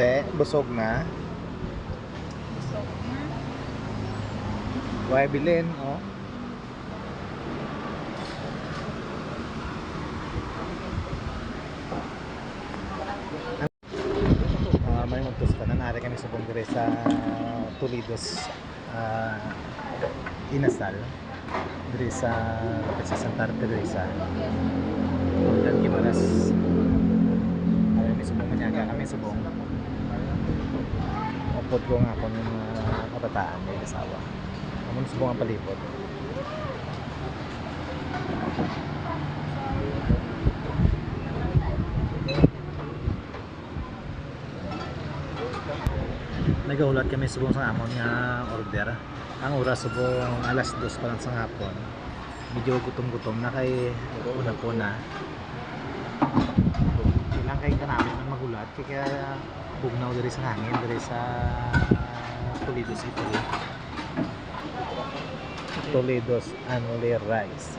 Te, busog na. Busog na. Huwag bilhin, oh. May magtos ka na. Nari kami subong dire sa Toledo's Inasal. Dire sa lapit sa Santa Teresa. Tulad Gimaras. May subong manyaga kami subong. Upod ko nga ako ng kabataan may asawa. Namun subong ang palipod. Nagahulat kami subong sa amon nga order. Ang oras subong alas 2 pa lang sa hapon. Medyo gutom-gutom na kay una po na. Ilang kay kanamin ang magulat kaya bugnaw diri sa hangin diri sa Toledo's Italy. Toledo's Only Rice.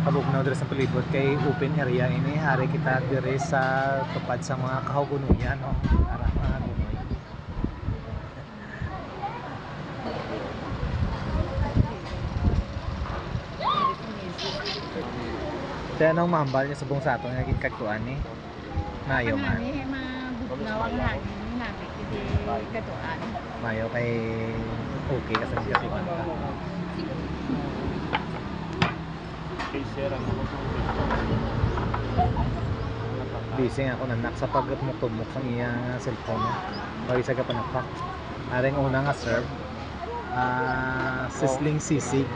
Kabugnaw diri sa palibot kay open area ini hari kita diri sa tupad sa mga kahugunuyan no ara mga gunoy. Kaya nang mahambal niya subong sa ato nga naging kagtuan ni mayo man. Manani, mabugnaw ang hangin ni namin. Hindi katuan. Mayo kay okay kasi katuan ka. Busy ako nanak sa pagtumok sa iyang cellphone. Bagi sa kapanapak. Aring una nga serve sizzling sisig.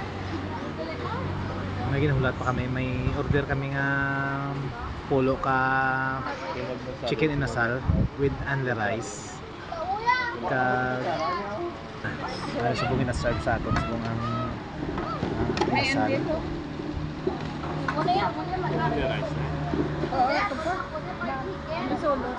May ginahulat pa kami, may order kami nga pulo ka chicken inasal with only rice. Ay subong ina-serve sa aton subong ang inasal. Oo, ito po. Solo.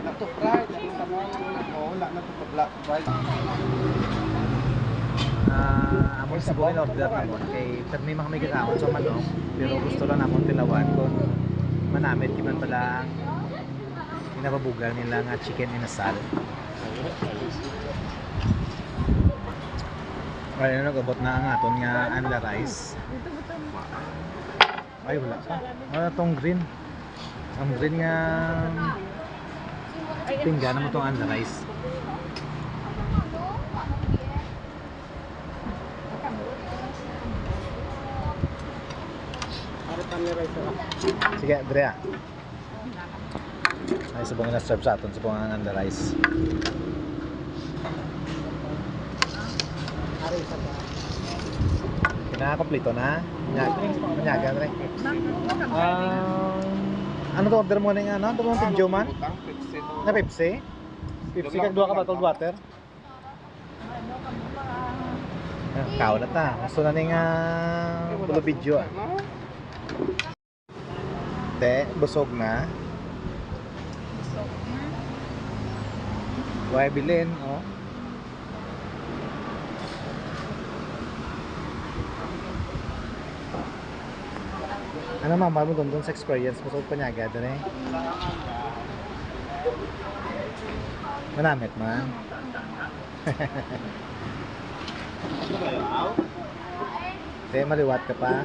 Nato fried, wala na to black fried. Amon subong in-order namon kay permi mga may gagawon sa manok pero gusto lang namon tilawan kung manamit kiman pala inababugal nila nga chicken inasal. Ay nagabot na ang aton nga only rice. Ay wala pa. Wala tong green. Ang green nga tingga mo tong only rice. Sige, Drea. Ay subong na serve sa aton subong ang only rice. Kompleto na. Manyaga rin. Ano to order mo ning ano? Ito mo pidyo man? Na Pepsi? Pepsi kag duha ka bottled water? Kao na ta. Gusto na ning pulo video ah. Te, busog na. Busog na. Huwag bilhin, oh. Ano mama mo doon sa experience mo sa panyaga doon eh? Manamit man. Te, maliwat ka pa.